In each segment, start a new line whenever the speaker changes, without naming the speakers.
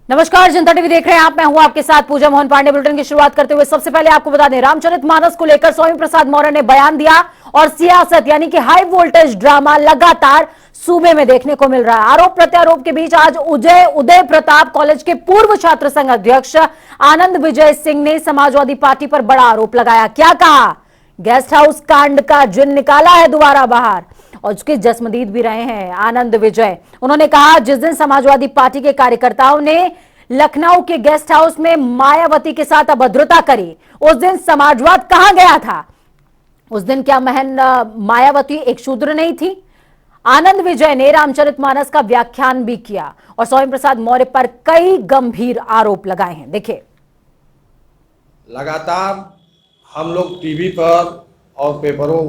नमस्कार, जनता टीवी देख रहे हैं आप। मैं हूं आपके साथ पूजा मोहन पांडे। बुलेटिन की शुरुआत करते हुए सबसे पहले आपको बता दें, रामचरितमानस को लेकर स्वामी प्रसाद मौर्य ने बयान दिया और सियासत यानी कि हाई वोल्टेज ड्रामा लगातार सूबे में देखने को मिल रहा है। आरोप प्रत्यारोप के बीच आज उदय प्रताप कॉलेज के पूर्व छात्र संघ अध्यक्ष आनंद विजय सिंह ने समाजवादी पार्टी पर बड़ा आरोप लगाया। क्या कहा? गेस्ट हाउस कांड का जिन निकाला है दोबारा बाहर, और उसके जस्मदीद भी रहे हैं आनंद विजय। उन्होंने कहा, जिस दिन समाजवादी पार्टी के कार्यकर्ताओं ने लखनऊ के गेस्ट हाउस में मायावती के साथ अभद्रता करी, उस दिन समाजवाद कहां गया था? उस दिन क्या मायावती एक शूद्र नहीं थी? आनंद विजय ने रामचरितमानस का व्याख्यान भी किया और स्वामी प्रसाद मौर्य पर कई गंभीर आरोप लगाए हैं। देखिए,
लगातार हम लोग टीवी पर और पेपरों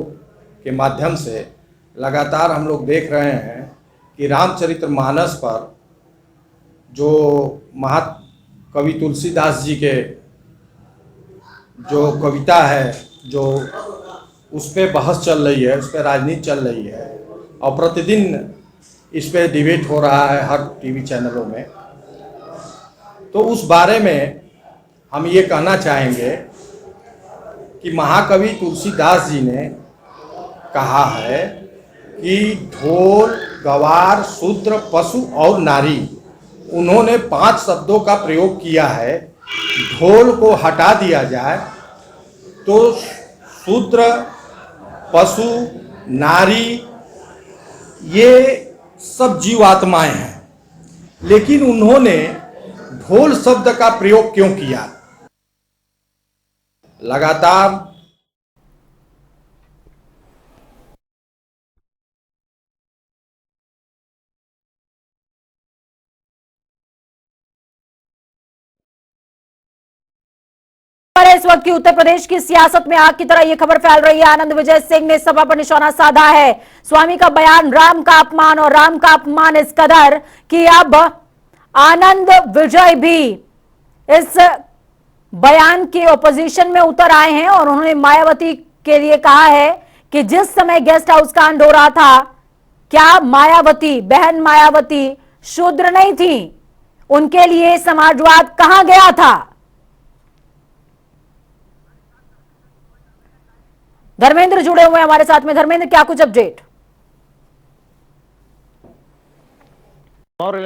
के माध्यम से लगातार हम लोग देख रहे हैं कि रामचरितमानस पर जो महाकवि तुलसीदास जी के जो कविता है, जो उस पर बहस चल रही है, उस पर राजनीति चल रही है और प्रतिदिन इस पर डिबेट हो रहा है हर टीवी चैनलों में। तो उस बारे में हम ये कहना चाहेंगे कि महाकवि तुलसीदास जी ने कहा है कि ढोल, गवार, शूद्र, पशु और नारी, उन्होंने 5 शब्दों का प्रयोग किया है। ढोल को हटा दिया जाए तो शूद्र, पशु, नारी ये सब जीवात्माएं हैं, लेकिन उन्होंने ढोल शब्द का प्रयोग क्यों किया? लगातार
इस वक्त की उत्तर प्रदेश की सियासत में आग की तरह यह खबर फैल रही है। आनंद विजय सिंह ने सभा पर निशाना साधा है। स्वामी का बयान राम का अपमान, और राम का अपमान इस कदर कि अब आनंद विजय भी इस बयान के ओपोजिशन में उतर आए हैं और उन्होंने मायावती के लिए कहा है कि जिस समय गेस्ट हाउस कांड हो रहा था, क्या मायावती, बहन मायावती शूद्र नहीं थी? उनके लिए समाजवाद कहां गया था? धर्मेंद्र जुड़े हुए हमारे साथ में। धर्मेंद्र, क्या कुछ अपडेट?
और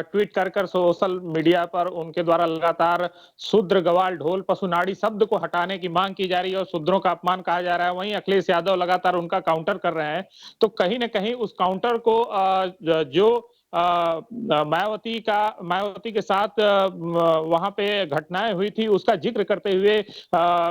ट्वीट कर सोशल मीडिया पर उनके द्वारा लगातार शूद्र, गवार, ढोल, पशुनाड़ी शब्द को हटाने की मांग की जा रही है और शूद्रों का अपमान कहा जा रहा है। वहीं अखिलेश यादव लगातार उनका काउंटर कर रहे हैं। तो कहीं ना कहीं उस काउंटर को जो मायावती के साथ वहां पे घटनाएं हुई थी उसका जिक्र करते हुए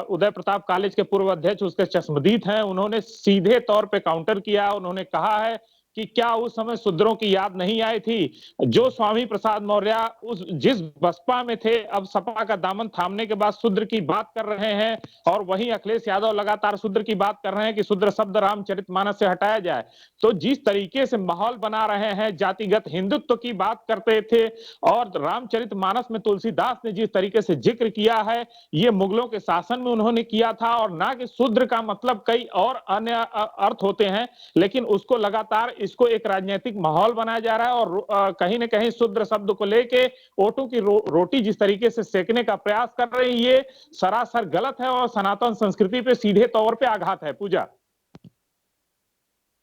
उदय प्रताप कॉलेज के पूर्व अध्यक्ष, उसके चश्मदीद हैं, उन्होंने सीधे तौर पे काउंटर किया। उन्होंने कहा है कि क्या उस समय शूद्रों की याद नहीं आई थी? जो स्वामी प्रसाद मौर्य जिस बसपा में थे, अब सपा का दामन थामने के बाद शूद्र की बात कर रहे हैं, और वहीं अखिलेश यादव लगातार शूद्र की बात कर रहे हैं कि शूद्र शब्द रामचरितमानस से हटाया जाए। तो जिस तरीके से माहौल बना रहे हैं, जातिगत हिंदुत्व की बात करते थे, और रामचरितमानस में तुलसीदास ने जिस तरीके से जिक्र किया है, ये मुगलों के शासन में उन्होंने किया था, और ना कि शूद्र का मतलब कई और अन्य अर्थ होते हैं, लेकिन उसको लगातार इसको एक राजनीतिक माहौल बनाया जा रहा है। और कहीं ना कहीं शूद्र शब्द को लेके ओटों की रोटी जिस तरीके से सेकने का प्रयास कर रही है, ये सरासर गलत है और सनातन संस्कृति पे सीधे तौर पे आघात है। पूजा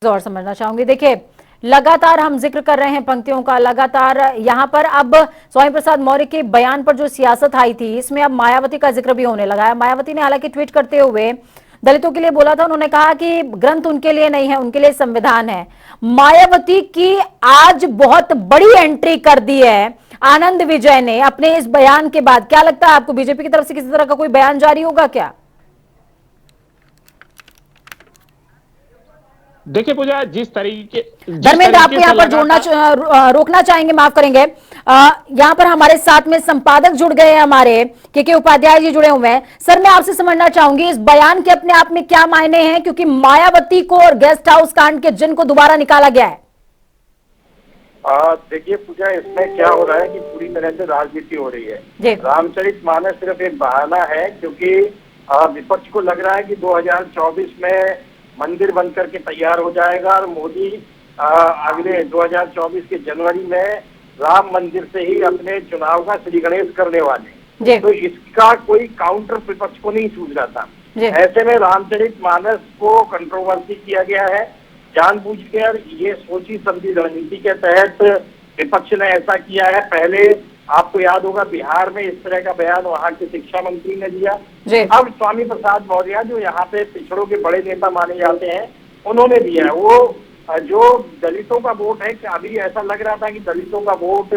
और समझना चाहूंगी, देखिए लगातार हम जिक्र कर रहे हैं पंक्तियों का, लगातार यहां पर अब स्वामी प्रसाद मौर्य के बयान पर जो सियासत आई थी, इसमें अब मायावती का जिक्र भी होने लगा है। मायावती ने हालांकि ट्वीट करते हुए दलितों के लिए बोला था। उन्होंने कहा कि ग्रंथ उनके लिए नहीं है, उनके लिए संविधान है। मायावती की आज बहुत बड़ी एंट्री कर दी है आनंद विजय ने अपने इस बयान के बाद। क्या लगता है आपको, बीजेपी की तरफ से किसी तरह का कोई बयान जारी होगा क्या?
देखिए पूजा, जिस तरीके
धर्मेंद्र, आपको यहाँ पर रोकना चाहेंगे, माफ करेंगे। यहाँ पर हमारे साथ में संपादक जुड़ गए हैं, हमारे के उपाध्याय जी जुड़े हुए हैं। सर, मैं आपसे समझना चाहूंगी इस बयान के अपने आप में क्या मायने हैं, क्योंकि मायावती को और गेस्ट हाउस कांड के जिन को दोबारा निकाला गया है।
देखिए पूजा, इसमें क्या हो रहा है कि पूरी तरह से राजनीति हो रही है। रामचरितमानस सिर्फ एक बहाना है, क्योंकि विपक्ष को लग रहा है कि 2024 में मंदिर बन करके तैयार हो जाएगा और मोदी अगले 2024 के जनवरी में राम मंदिर से ही अपने चुनाव का श्री गणेश करने वाले,
जी।
तो इसका कोई काउंटर विपक्ष को नहीं सूझ रहा था।
जी।
ऐसे में रामचरितमानस को कंट्रोवर्सी किया गया है जानबूझकर, ये सोची समझी रणनीति के तहत विपक्ष ने ऐसा किया है। पहले आपको याद होगा बिहार में इस तरह का बयान वहां के शिक्षा मंत्री ने दिया। अब स्वामी प्रसाद मौर्य जो यहाँ पे पिछड़ों के बड़े नेता माने जाते हैं, उन्होंने दिया है। वो जो दलितों का वोट है, कि अभी ऐसा लग रहा था कि दलितों का वोट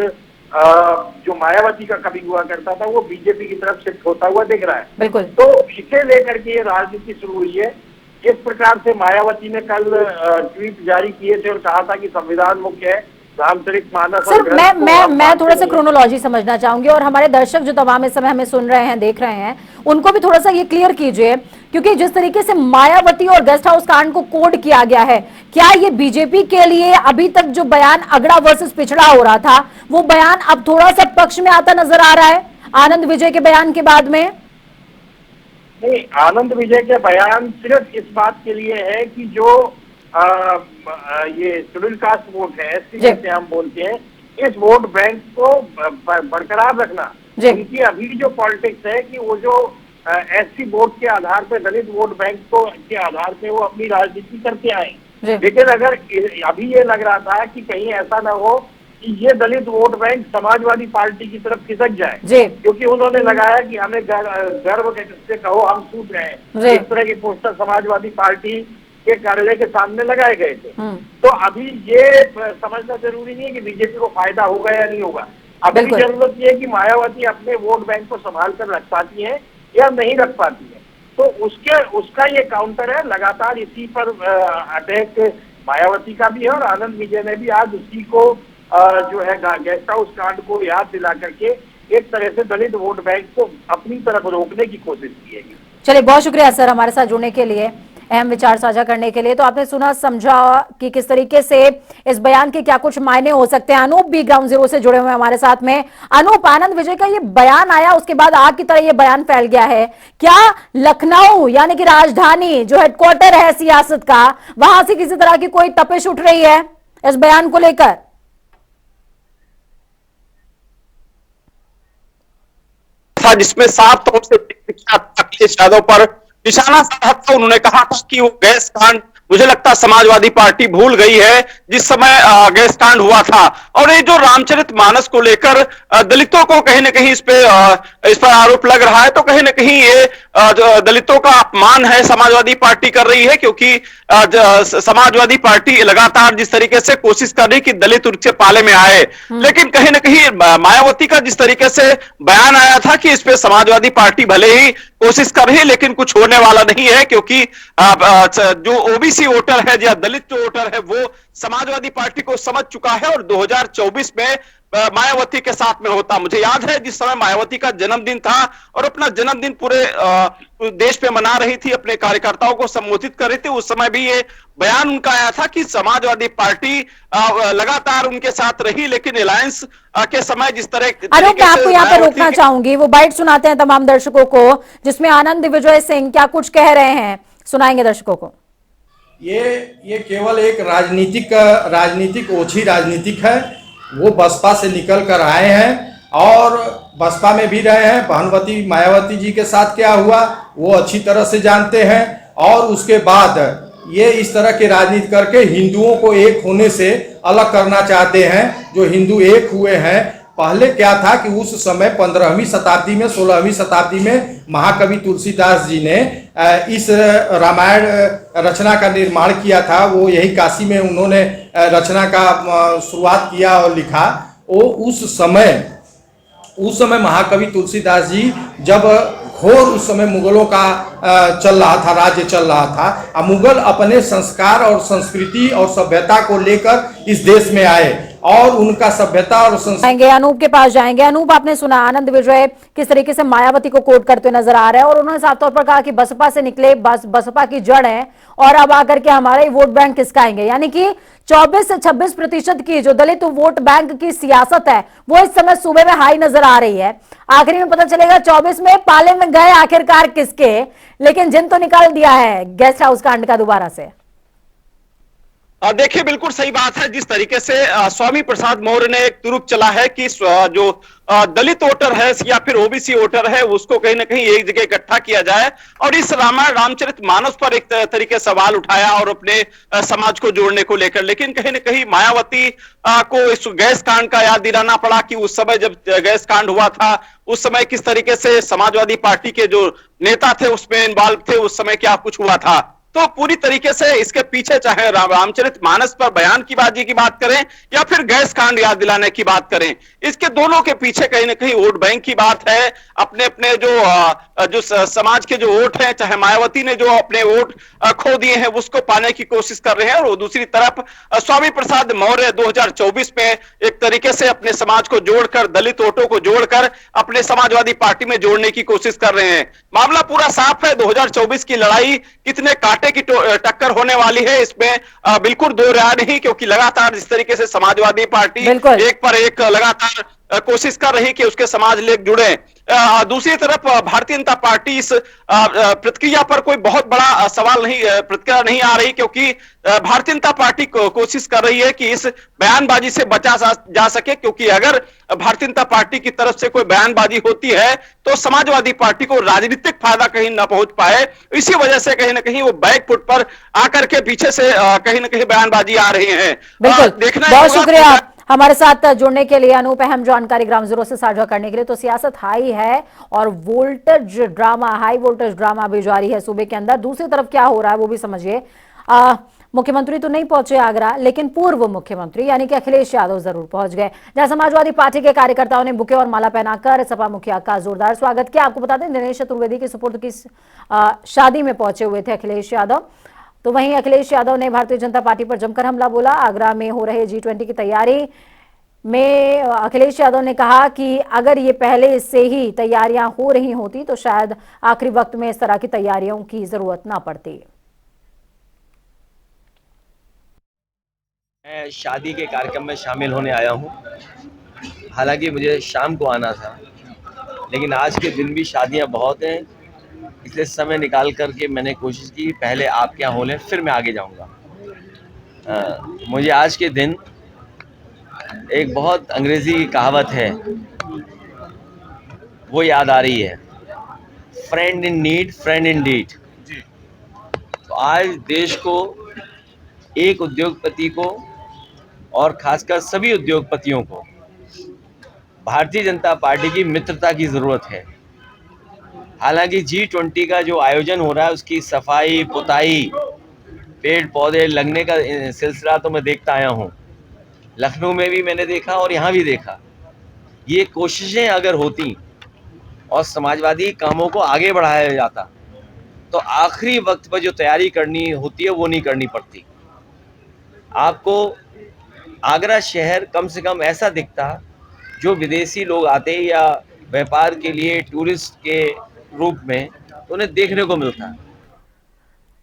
जो मायावती का कभी हुआ करता था वो बीजेपी की तरफ शिफ्ट होता हुआ दिख रहा है।
बिल्कुल।
तो इसे लेकर के ये राजनीति शुरू हुई है। जिस प्रकार से मायावती ने कल ट्वीट जारी किए थे और कहा था कि संविधान मुख्य है, रामचरितमानस।
सर, मैं थोड़ा सा क्रोनोलॉजी समझना चाहूंगी, और हमारे दर्शक जो तमाम इस समय हमें सुन रहे हैं, देख रहे हैं, उनको भी थोड़ा सा ये क्लियर कीजिए, क्योंकि जिस तरीके से मायावती और गेस्ट हाउस कांड को कोड किया गया है, क्या ये बीजेपी के लिए अभी तक जो बयान अगड़ा वर्सेस पिछड़ा हो रहा था, वो बयान अब थोड़ा सा पक्ष में आता नजर आ रहा है आनंद विजय के बयान के बाद में?
नहीं, आनंद विजय के बयान सिर्फ इस बात के लिए है कि जो ये शेड्यूल कास्ट वोट है, एससी जैसे हम बोलते हैं, इस वोट बैंक को बरकरार रखना। उनकी अभी जो पॉलिटिक्स है कि वो जो एससी वोट के आधार पे, दलित वोट बैंक को के आधार पे वो अपनी राजनीति करते आए। लेकिन अगर अभी ये लग रहा था कि कहीं ऐसा ना हो कि ये दलित वोट बैंक समाजवादी पार्टी की तरफ खिसक जाए, क्योंकि उन्होंने लगाया कि हमें गर्व से कहो हम छूट रहे हैं, इस तरह के पोस्टर समाजवादी पार्टी के कार्यालय के सामने लगाए गए थे। तो अभी ये समझना जरूरी नहीं है कि बीजेपी को फायदा होगा या नहीं होगा। अभी जरूरत ये है कि मायावती अपने वोट बैंक को संभाल कर रख पाती है या नहीं रख पाती है, तो उसका ये काउंटर है। लगातार इसी पर अटैक मायावती का भी है, और आनंद विजय ने भी आज उसी को जो है गेस्ट हाउस कांड को याद दिला करके एक तरह से दलित वोट बैंक को अपनी तरफ रोकने की कोशिश की है।
चलिए, बहुत शुक्रिया सर हमारे साथ जुड़ने के लिए, अहम विचार साझा करने के लिए। तो आपने सुना, समझा कि किस तरीके से इस बयान के क्या कुछ मायने हो सकते हैं। अनूप भी ग्राउंड जीरो से जुड़े हुए हमारे साथ में। अनूप, आनंद विजय का ये बयान आया, उसके बाद आग की तरह ये बयान फैल गया है, क्या लखनऊ यानी कि राजधानी जो हेडक्वार्टर है सियासत का, वहां से किसी तरह की कोई तपिश उठ रही है इस बयान को लेकर?
जिसमें साफ तौर से अखिलेश यादव पर निशाना साधा था। उन्होंने कहा था कि वो गैस कांड, मुझे लगता समाजवादी पार्टी भूल गई है जिस समय गैस कांड हुआ था। और ये जो रामचरितमानस को लेकर दलितों को कहीं ना कहीं इस पर आरोप लग रहा है, तो कहीं ना कहीं ये दलितों का अपमान है समाजवादी पार्टी कर रही है, क्योंकि समाजवादी पार्टी लगातार जिस तरीके से कोशिश कर रही कि दलित उनके पाले में आए, लेकिन कहीं ना कहीं मायावती का जिस तरीके से बयान आया था कि इस पे समाजवादी पार्टी भले ही कोशिश कर रही है लेकिन कुछ होने वाला नहीं है, क्योंकि जो ओबीसी वोटर है या दलित जो वोटर है वो समाजवादी पार्टी को समझ चुका है। और 2024 में मायावती के साथ में होता, मुझे याद है जिस समय मायावती का जन्मदिन था और अपना जन्मदिन पूरे देश पे मना रही थी, अपने कार्यकर्ताओं को संबोधित कर रही थी, उस समय भी ये बयान उनका आया था कि समाजवादी पार्टी लगातार उनके साथ रही, लेकिन अलायंस के समय जिस तरह
अरुण, मैं आपको यहाँ पर रोकना चाहूंगी, वो बाइट सुनाते हैं तमाम दर्शकों को जिसमें आनंद विजय सिंह क्या कुछ कह रहे हैं, सुनाएंगे दर्शकों को।
ये केवल एक राजनीतिक ओछी राजनीतिक है। वो बसपा से निकल कर आए हैं और बसपा में भी रहे हैं। भानुमती मायावती जी के साथ क्या हुआ वो अच्छी तरह से जानते हैं, और उसके बाद ये इस तरह की राजनीति करके हिंदुओं को एक होने से अलग करना चाहते हैं। जो हिंदू एक हुए हैं, पहले क्या था कि उस समय 15वीं शताब्दी में 16वीं शताब्दी में महाकवि तुलसीदास जी ने इस रामायण रचना का निर्माण किया था। वो यही काशी में उन्होंने रचना का शुरुआत किया और लिखा। वो उस समय महाकवि तुलसीदास जी जब घोर उस समय मुगलों का चल रहा था, राज्य चल रहा था, और मुगल अपने संस्कार और संस्कृति और सभ्यता को लेकर इस देश में आए और उनका सभ्यता और
संस्कृति। अनूप के पास जाएंगे। अनूप, आपने सुना आनंद विजय किस तरीके से मायावती को कोट करते हुए नजर आ रहे हैं, और उन्होंने साफ तौर पर कहा कि बसपा से निकले, बसपा की जड़ है, और अब आकर के हमारा ही वोट बैंक किसकाएंगे। यानी कि 24 से 26% की जो दलित वोट बैंक की सियासत है वो इस समय सूबे में हाई नजर आ रही है। आखिरी में पता चलेगा 24 में पाले में गए आखिरकार किसके, लेकिन जिन तो निकाल दिया है गेस्ट हाउस कांड का दोबारा से।
देखिए बिल्कुल सही बात है। जिस तरीके से स्वामी प्रसाद मौर्य ने एक तुरुप चला है कि जो दलित वोटर है या फिर ओबीसी वोटर है उसको कहीं ना कहीं एक जगह इकट्ठा किया जाए, और इस रामायण रामचरितमानस पर एक तरीके सवाल उठाया और अपने समाज को जोड़ने को लेकर। लेकिन कहीं ना कहीं मायावती को इस गैस कांड का याद दिलाना पड़ा कि उस समय जब गैस कांड हुआ था उस समय किस तरीके से समाजवादी पार्टी के जो नेता थे उसमें इन्वॉल्व थे, उस समय क्या कुछ हुआ था। तो पूरी तरीके से इसके पीछे चाहे रामचरितमानस पर बयान की बाजी की बात करें या फिर गैस कांड याद दिलाने की बात करें, इसके दोनों के पीछे कहीं ना कहीं वोट बैंक की बात है। अपने अपने जो समाज के जो वोट हैं, चाहे मायावती ने जो अपने वोट खो दिए हैं उसको पाने की कोशिश कर रहे हैं, और दूसरी तरफ स्वामी प्रसाद मौर्य 2024 में एक तरीके से अपने समाज को जोड़कर, दलित वोटों को जोड़कर अपने समाजवादी पार्टी में जोड़ने की कोशिश कर रहे हैं। मामला पूरा साफ है। 2024 की लड़ाई कितने कांटे की टक्कर होने वाली है इसमें बिल्कुल दो राय नहीं, क्योंकि लगातार जिस तरीके से समाजवादी पार्टी एक पर एक लगातार कोशिश कर रही कि उसके समाज लोग जुड़े। दूसरी तरफ भारतीय जनता पार्टी इस प्रतिक्रिया पर कोई बहुत बड़ा सवाल नहीं, प्रतिक्रिया नहीं आ रही, क्योंकि भारतीय जनता पार्टी कोशिश कर रही है कि इस बयानबाजी से बचा जा सके, क्योंकि अगर भारतीय जनता पार्टी की तरफ से कोई बयानबाजी होती है तो समाजवादी पार्टी को राजनीतिक फायदा कहीं ना पहुंच पाए। इसी वजह से कहीं ना कहीं वो बैकफुट पर आकर के पीछे से कहीं ना कहीं बयानबाजी आ रही है।
बिल्कुल,
देखना
बहुत शुक्रिया हमारे साथ जुड़ने के लिए, अनूप, अहम जानकारी ग्राउंड जीरो से साझा करने के लिए। तो सियासत हाई है और voltage drama, high voltage drama भी जारी है सूबे के अंदर। दूसरी तरफ क्या हो रहा है वो भी समझिए। मुख्यमंत्री तो नहीं पहुंचे आगरा, लेकिन पूर्व मुख्यमंत्री यानी कि अखिलेश यादव जरूर पहुंच गए, जहां समाजवादी पार्टी के कार्यकर्ताओं ने बुके और माला पहनाकर सपा मुखिया का जोरदार स्वागत किया। आपको बता दें, दिनेश चतुर्वेदी की सुपुर्द की शादी में पहुंचे हुए थे अखिलेश यादव। तो वहीं अखिलेश यादव ने भारतीय जनता पार्टी पर जमकर हमला बोला। आगरा में हो रहे G20 की तैयारी में अखिलेश यादव ने कहा कि अगर ये पहले से ही तैयारियां हो रही होती तो शायद आखिरी वक्त में इस तरह की तैयारियों की जरूरत ना पड़ती।
मैं शादी के कार्यक्रम में शामिल होने आया हूं। हालांकि मुझे शाम को आना था, लेकिन आज के दिन भी शादियां बहुत हैं, इसलिए समय निकाल करके मैंने कोशिश की पहले आप क्या हो लें फिर मैं आगे जाऊंगा। मुझे आज के दिन एक बहुत अंग्रेजी की कहावत है वो याद आ रही है, friend in need friend in deed. तो आज देश को, एक उद्योगपति को और खासकर सभी उद्योगपतियों को भारतीय जनता पार्टी की मित्रता की जरूरत है। हालांकि G20 का जो आयोजन हो रहा है उसकी सफाई पुताई, पेड़ पौधे लगने का सिलसिला तो मैं देखता आया हूँ। लखनऊ में भी मैंने देखा और यहाँ भी देखा। ये कोशिशें अगर होती और समाजवादी कामों को आगे बढ़ाया जाता तो आखिरी वक्त पर जो तैयारी करनी होती है वो नहीं करनी पड़ती। आपको आगरा शहर कम से कम ऐसा दिखता जो विदेशी लोग आते या व्यापार के लिए टूरिस्ट के रूप में तो उन्हें देखने को मिलता।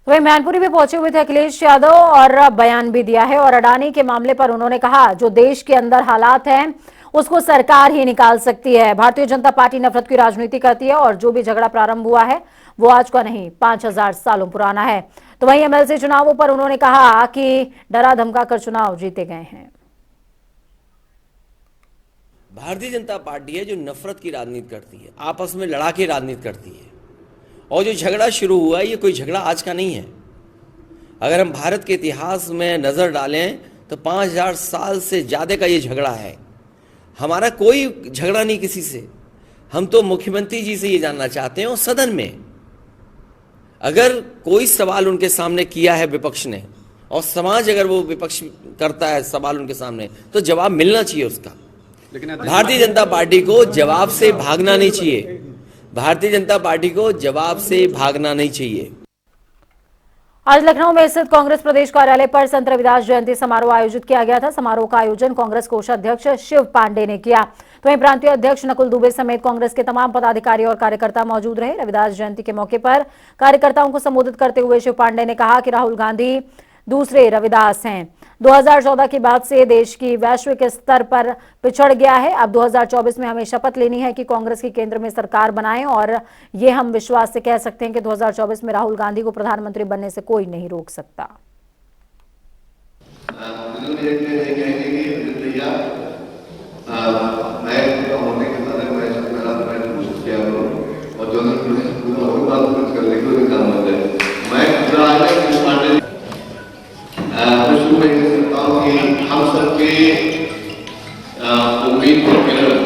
तो वही मैनपुरी भी पहुंचे हुए थे अखिलेश यादव और बयान भी दिया है। और अडानी के मामले पर उन्होंने कहा जो देश के अंदर हालात हैं उसको सरकार ही निकाल सकती है। भारतीय जनता पार्टी नफरत की राजनीति करती है और जो भी झगड़ा प्रारंभ हुआ है वो आज का नहीं 5000 सालों पुराना है। तो वहीं एमएलसी चुनावों पर उन्होंने कहा कि डरा धमका कर चुनाव जीते गए हैं।
भारतीय जनता पार्टी है जो नफरत की राजनीति करती है, आपस में लड़ा के राजनीति करती है। और जो झगड़ा शुरू हुआ ये कोई झगड़ा आज का नहीं है। अगर हम भारत के इतिहास में नजर डालें तो 5000 साल से ज्यादा का ये झगड़ा है। हमारा कोई झगड़ा नहीं किसी से। हम तो मुख्यमंत्री जी से ये जानना चाहते हैं और सदन में अगर कोई सवाल उनके सामने किया है विपक्ष ने और समाज अगर वो विपक्ष करता है सवाल उनके सामने तो जवाब मिलना चाहिए उसका। लेकिन भारतीय जनता पार्टी को जवाब से भागना नहीं चाहिए। भारतीय जनता पार्टी को जवाब से भागना नहीं चाहिए।
आज लखनऊ में स्थित कांग्रेस प्रदेश कार्यालय पर संत रविदास जयंती समारोह आयोजित किया गया था। समारोह का आयोजन कांग्रेस कोषाध्यक्ष शिव पांडे ने किया। तो वहीं प्रांतीय अध्यक्ष नकुल दुबे समेत कांग्रेस के तमाम पदाधिकारी और कार्यकर्ता मौजूद रहे। रविदास जयंती के मौके पर कार्यकर्ताओं को संबोधित करते हुए शिव पांडे ने कहा कि राहुल गांधी दूसरे रविदास हैं। 2014 के बाद से देश की वैश्विक स्तर पर पिछड़ गया है। अब 2024 में हमें शपथ लेनी है कि कांग्रेस की केंद्र में सरकार बनाएं और ये हम विश्वास से कह सकते हैं कि 2024 में राहुल गांधी को प्रधानमंत्री बनने से कोई नहीं रोक सकता।
ये कहेंगे कि भैया मैं होने के बाद मैं सब मेरा मैं कोशिश किया करूँ और जो पूरा और बात कुछ कर लेंगे तो काम हो जाए। मैं पूरा आया कि पांडे शुरू में करता हूँ कि हम सबके उम्मीद को किरण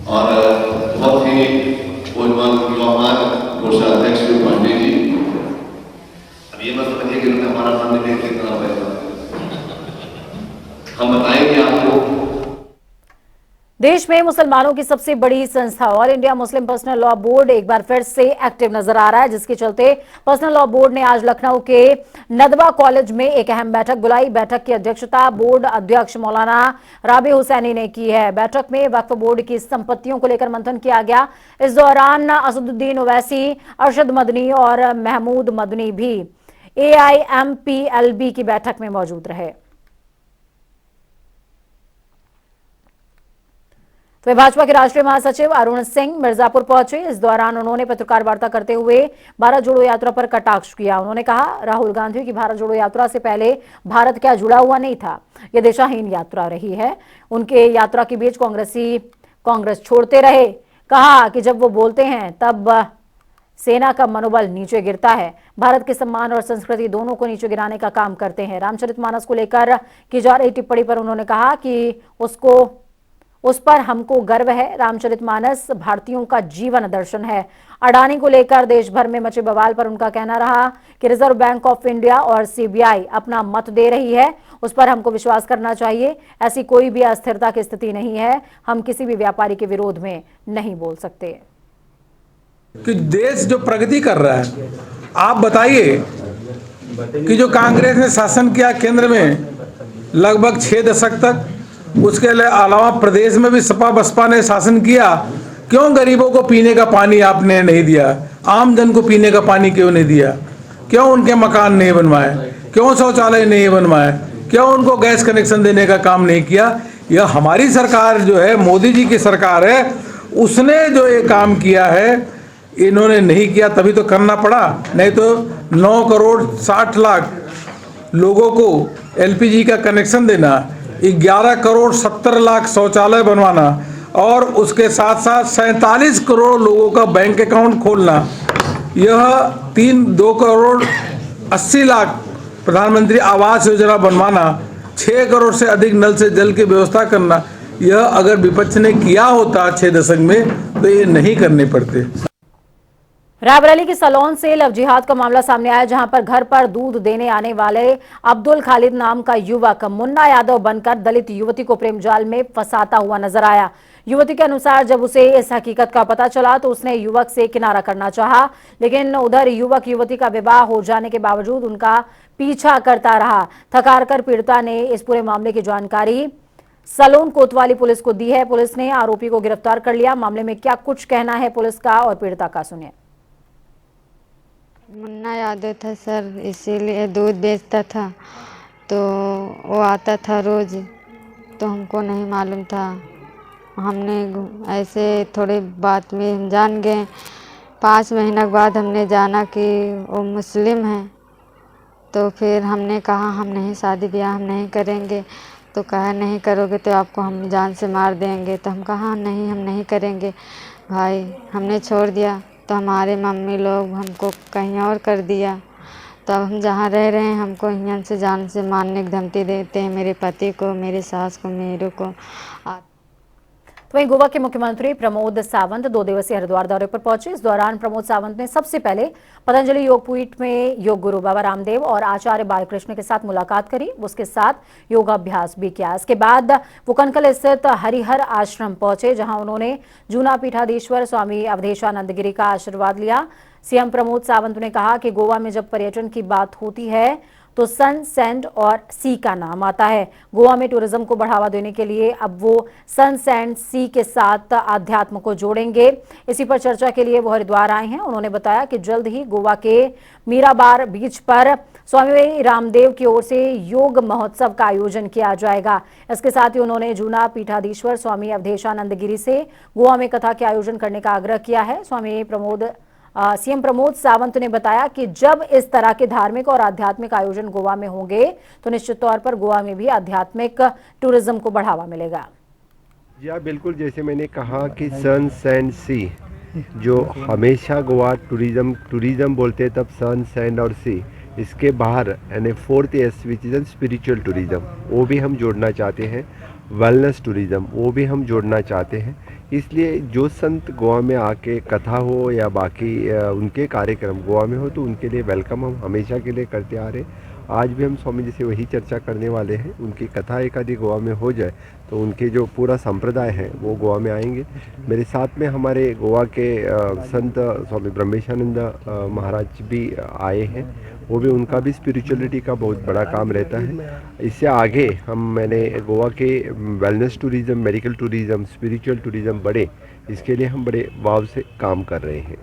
और बहुत ही पूर्वान कोषाध्यक्ष पांडे जी, अब ये मत समझिए कि उन्होंने हमारा सामने देख कितना पैसा, हम बताएंगे आपको।
देश में मुसलमानों की सबसे बड़ी संस्था all India Muslim personal law board एक बार फिर से एक्टिव नजर आ रहा है, जिसके चलते पर्सनल लॉ बोर्ड ने आज लखनऊ के नदवा कॉलेज में एक अहम बैठक बुलाई। बैठक की अध्यक्षता बोर्ड अध्यक्ष मौलाना राबी हुसैनी ने की है। बैठक में वक्फ बोर्ड की संपत्तियों को लेकर मंथन किया गया। इस दौरान असदुद्दीन ओवैसी, अरशद मदनी और महमूद मदनी भी AIMPLB की बैठक में मौजूद रहे। तो भाजपा के राष्ट्रीय महासचिव अरुण सिंह मिर्जापुर पहुंचे। इस दौरान उन्होंने पत्रकार वार्ता करते हुए भारत जोड़ो यात्रा पर कटाक्ष किया। उन्होंने कहा, राहुल गांधी की भारत जोड़ो यात्रा से पहले भारत क्या जुड़ा हुआ नहीं था, यह दिशाहीन यात्रा रही है। उनके यात्रा के बीच कांग्रेस छोड़ते रहे। कहा कि जब वो बोलते हैं तब सेना का मनोबल नीचे गिरता है। भारत के सम्मान और संस्कृति दोनों को नीचे गिराने का काम करते हैं। रामचरितमानस को लेकर की जा रही टिप्पणी पर उन्होंने कहा कि उस पर हमको गर्व है। रामचरितमानस भारतीयों का जीवन दर्शन है। अडानी को लेकर देश भर में मचे बवाल पर उनका कहना रहा कि रिजर्व बैंक ऑफ इंडिया और CBI अपना मत दे रही है, उस पर हमको विश्वास करना चाहिए। ऐसी कोई भी अस्थिरता की स्थिति नहीं है। हम किसी भी व्यापारी के विरोध में नहीं बोल सकते।
कि देश जो प्रगति कर रहा है, आप बताइए कि जो कांग्रेस ने शासन किया केंद्र में लगभग 6 दशक तक, उसके अलावा प्रदेश में भी सपा बसपा ने शासन किया, क्यों गरीबों को पीने का पानी आपने नहीं दिया? आम जन को पीने का पानी क्यों नहीं दिया? क्यों उनके मकान नहीं बनवाए? क्यों शौचालय नहीं बनवाए? क्यों उनको गैस कनेक्शन देने का काम नहीं किया? यह हमारी सरकार जो है, मोदी जी की सरकार है, उसने जो ये काम किया है, इन्होंने नहीं किया तभी तो करना पड़ा। नहीं तो 9 करोड़ 60 लाख लोगों को LPG का कनेक्शन देना, 11 करोड़ 70 लाख शौचालय बनवाना और उसके साथ साथ 47 करोड़ लोगों का बैंक अकाउंट खोलना, यह 2 करोड़ 80 लाख प्रधानमंत्री आवास योजना बनवाना, 6 करोड़ से अधिक नल से जल की व्यवस्था करना, यह अगर विपक्ष ने किया होता 6 दशक में तो ये नहीं करने पड़ते।
रायबरेली की सलोन से लव जिहाद का मामला सामने आया, जहां पर घर पर दूध देने आने वाले अब्दुल खालिद नाम का युवक मुन्ना यादव बनकर दलित युवती को प्रेम जाल में फंसाता हुआ नजर आया। युवती के अनुसार जब उसे इस हकीकत का पता चला तो उसने युवक से किनारा करना चाहा, लेकिन उधर युवक युवती का विवाह हो जाने के बावजूद उनका पीछा करता रहा। थकार कर पीड़िता ने इस पूरे मामले की जानकारी सलोन कोतवाली पुलिस को दी है। पुलिस ने आरोपी को गिरफ्तार कर लिया। मामले में क्या कुछ कहना है पुलिस का और पीड़िता का, सुनिए।
मुन्ना यादव था सर, इसीलिए दूध बेचता था, तो वो आता था रोज़, तो हमको नहीं मालूम था। हमने ऐसे थोड़ी बात में हम जान गए। 5 महीने के बाद हमने जाना कि वो मुस्लिम है, तो फिर हमने कहा हम नहीं, शादी ब्याह हम नहीं करेंगे। तो कहा नहीं करोगे तो आपको हम जान से मार देंगे। तो हम कहा नहीं, हम नहीं करेंगे भाई। हमने छोड़ दिया तो हमारे मम्मी लोग हमको कहीं और कर दिया। तो अब हम जहाँ रह रहे हैं हमको यहाँ से जान से मारने की धमकी देते हैं, मेरे पति को, मेरे सास को, मेरे को।
तो वहीं गोवा के मुख्यमंत्री प्रमोद सावंत 2 दिवसीय हरिद्वार दौरे पर पहुंचे। इस दौरान प्रमोद सावंत ने सबसे पहले पतंजलि योगपीठ में योग गुरु बाबा रामदेव और आचार्य बालकृष्ण के साथ मुलाकात करी। उसके साथ योगाभ्यास भी किया। इसके बाद वो कनकल स्थित हरिहर आश्रम पहुंचे, जहां उन्होंने जूना पीठाधीश्वर स्वामी अवधेशानंद गिरी का आशीर्वाद लिया। सीएम प्रमोद सावंत ने कहा कि गोवा में जब पर्यटन की बात होती है तो सन, सैंड और सी का नाम आता है। गोवा में टूरिज्म को बढ़ावा देने के लिए अब वो सन, सैंड, सी के साथ आध्यात्म को जोड़ेंगे। इसी पर चर्चा के लिए वो हरिद्वार आए हैं। उन्होंने बताया कि जल्द ही गोवा के मीराबार बीच पर स्वामी रामदेव की ओर से योग महोत्सव का आयोजन किया जाएगा। इसके साथ ही उन्होंने जूना पीठाधीश्वर स्वामी अवधेशानंद गिरी से गोवा में कथा के आयोजन करने का आग्रह किया है। स्वामी प्रमोद सीएम प्रमोद सावंत ने बताया कि जब इस तरह के धार्मिक और आध्यात्मिक आयोजन गोवा में होंगे तो निश्चित तौर पर गोवा में भी आध्यात्मिक टूरिज्म को बढ़ावा मिलेगा।
जी हाँ, बिल्कुल, जैसे मैंने कहा कि सन सैंड सी, जो हमेशा गोवा टूरिज्म बोलते हैं, तब सन सैंड और सी, इसके बाहर यानी fourth S which is spiritual tourism, वो भी हम जोड़ना चाहते हैं। वेलनेस टूरिज्म वो भी हम जोड़ना चाहते हैं। इसलिए जो संत गोवा में आके कथा हो या बाकी उनके कार्यक्रम गोवा में हो तो उनके लिए वेलकम हम हमेशा के लिए करते आ रहे। आज भी हम स्वामी जी से वही चर्चा करने वाले हैं। उनकी कथा एक आदि गोवा में हो जाए तो उनके जो पूरा संप्रदाय है वो गोवा में आएंगे। मेरे साथ में हमारे गोवा के संत स्वामी ब्रह्मेशानंद महाराज भी आए हैं। वो भी उनका भी स्पिरिचुअलिटी का बहुत बड़ा काम रहता है। इससे आगे मैंने गोवा के wellness tourism, medical tourism, spiritual tourism बढ़े, इसके लिए हम बड़े भाव से काम कर रहे हैं।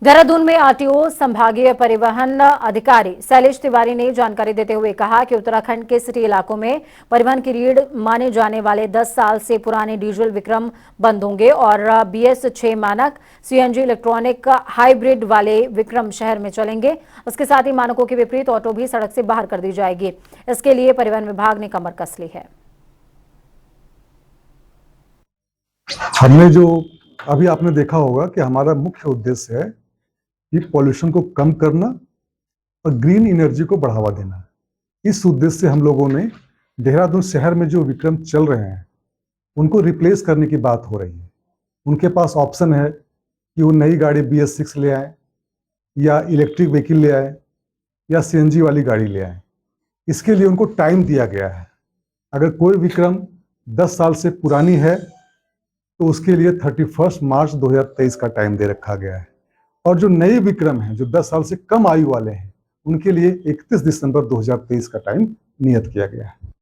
देहरादून में आरटीओ संभागीय परिवहन अधिकारी शैलेश तिवारी ने जानकारी देते हुए कहा कि उत्तराखंड के सिटी इलाकों में परिवहन की रीढ़ माने जाने वाले 10 साल से पुराने डीजल विक्रम बंद होंगे और BS6 मानक CNG इलेक्ट्रॉनिक हाइब्रिड वाले विक्रम शहर में चलेंगे। इसके साथ ही मानकों के विपरीत ऑटो भी सड़क से बाहर कर दी जाएगी। इसके लिए परिवहन विभाग ने कमर कस ली है।
हमने जो अभी आपने देखा होगा कि हमारा मुख्य उद्देश्य है कि पॉल्यूशन को कम करना और ग्रीन एनर्जी को बढ़ावा देना। इस उद्देश्य से हम लोगों ने देहरादून शहर में जो विक्रम चल रहे हैं उनको रिप्लेस करने की बात हो रही है। उनके पास ऑप्शन है कि वो नई गाड़ी BS6 ले आए या इलेक्ट्रिक व्हीकल ले आए या CNG वाली गाड़ी ले आए। इसके लिए उनको टाइम दिया गया है। अगर कोई विक्रम 10 साल से पुरानी है तो उसके लिए 31 मार्च 2023 का टाइम दे रखा गया है और जो नए विक्रम हैं जो 10 साल से कम आयु वाले हैं उनके लिए 31 दिसंबर 2023 का टाइम नियत किया गया है।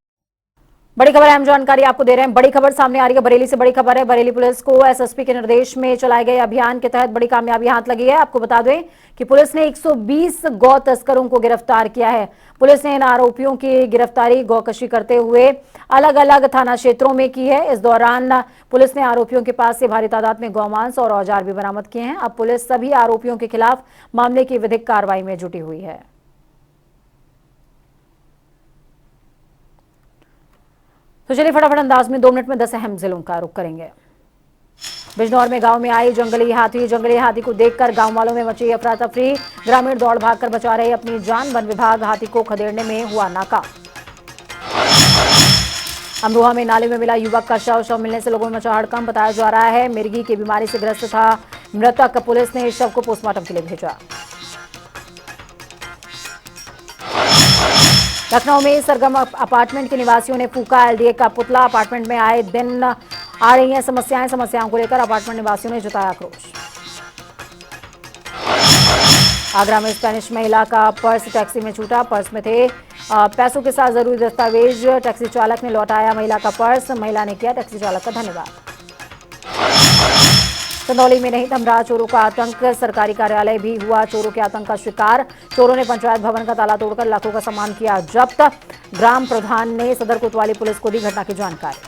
बड़ी खबर अहम जानकारी आपको दे रहे हैं। बड़ी खबर सामने आ रही है बरेली से। बड़ी खबर है, बरेली पुलिस को SSP के निर्देश में चलाए गए अभियान के तहत बड़ी कामयाबी हाथ लगी है। आपको बता दें कि पुलिस ने 120 गौ तस्करों को गिरफ्तार किया है। पुलिस ने इन आरोपियों की गिरफ्तारी गौकशी करते हुए अलग अलग थाना क्षेत्रों में की है। इस दौरान पुलिस ने आरोपियों के पास से भारी तादाद में गौमांस और औजार भी बरामद किए हैं। अब पुलिस सभी आरोपियों के खिलाफ मामले की विधिक कार्रवाई में जुटी हुई है। तो चलिए फटाफट अंदाज में 2 मिनट में 10 अहम जिलों का रुख करेंगे। बिजनौर में गांव में आई जंगली हाथी को देखकर गांव वालों में मची अफरा तफरी। ग्रामीण दौड़ भागकर बचा रहे अपनी जान। वन विभाग हाथी को खदेड़ने में हुआ नाकाम। अमरोहा में नाले में मिला युवक का शव मिलने से लोगों में मचा हड़कंप। बताया जा रहा है मिर्गी की बीमारी से ग्रस्त था मृतक। पुलिस ने शव को पोस्टमार्टम के लिए भेजा। लखनऊ में सरगम अपार्टमेंट के निवासियों ने फूका LDA का पुतला। अपार्टमेंट में आए दिन आ रही हैं समस्याओं को लेकर अपार्टमेंट निवासियों ने जताया आक्रोश। आगरा में स्पेनिश महिला का पर्स टैक्सी में छूटा। पर्स में थे पैसों के साथ जरूरी दस्तावेज। टैक्सी चालक ने लौटाया महिला का पर्स। महिला ने किया टैक्सी चालक का धन्यवाद। चंदौली में नहीं थम रहा चोरों का आतंक। सरकारी कार्यालय भी हुआ चोरों के आतंक का शिकार। चोरों ने पंचायत भवन का ताला तोड़कर लाखों का सामान किया जब्त। ग्राम प्रधान ने सदर कोतवाली पुलिस को दी घटना की जानकारी।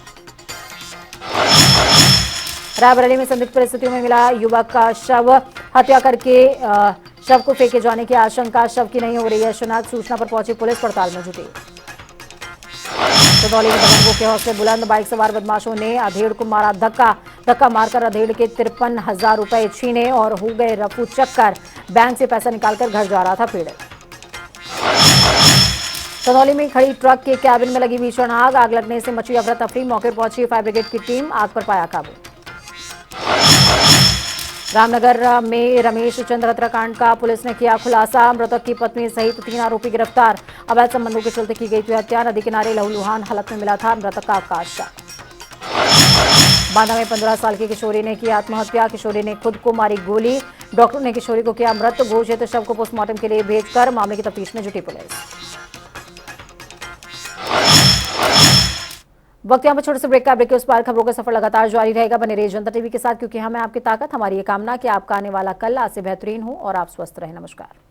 रायबरेली में संदिग्ध परिस्थितियों में मिला युवक का शव। हत्या करके शव को फेंके जाने की आशंका। शव की नहीं हो रही है शिनाख्त। सूचना पर पहुंची पुलिस पड़ताल में जुटी। चंदौली में दबंगों के हौसले बुलंद। बाइक सवार बदमाशों ने अधेड़ को मारा धक्का मारकर अधेड़ के 53,000 रुपए छीने और हो गए रफू चक्कर। बैंक से पैसा निकालकर घर जा रहा था पीड़ित। चंदौली में खड़ी ट्रक के कैबिन में लगी भीषण आग। आग लगने से मची अफरा तफरी। मौके पर पहुंची फायर ब्रिगेड की टीम। आग पर पाया काबू। रामनगर में रमेश चंद्र हत्याकांड का पुलिस ने किया खुलासा। मृतक की पत्नी सहित 3 आरोपी गिरफ्तार। अवैध संबंधों के चलते की गई थी हत्या। नदी किनारे लहूलुहान हालत में मिला था मृतक का आकाश। बांदा में 15 साल की किशोरी ने की आत्महत्या। किशोरी ने खुद को मारी गोली। डॉक्टर ने किशोरी को किया मृत घोषित। शव को पोस्टमार्टम के लिए भेजकर मामले की तफ्तीश में जुटी पुलिस। वक्त यहाँ पर छोटे से ब्रेक का। ब्रेक के उस पार खबरों का सफर लगातार जारी रहेगा। बने रहिए जनता टीवी के साथ क्योंकि हमें आपकी ताकत। हमारी ये कामना कि आपका आने वाला कल आज से बेहतरीन हो और आप स्वस्थ रहें। नमस्कार।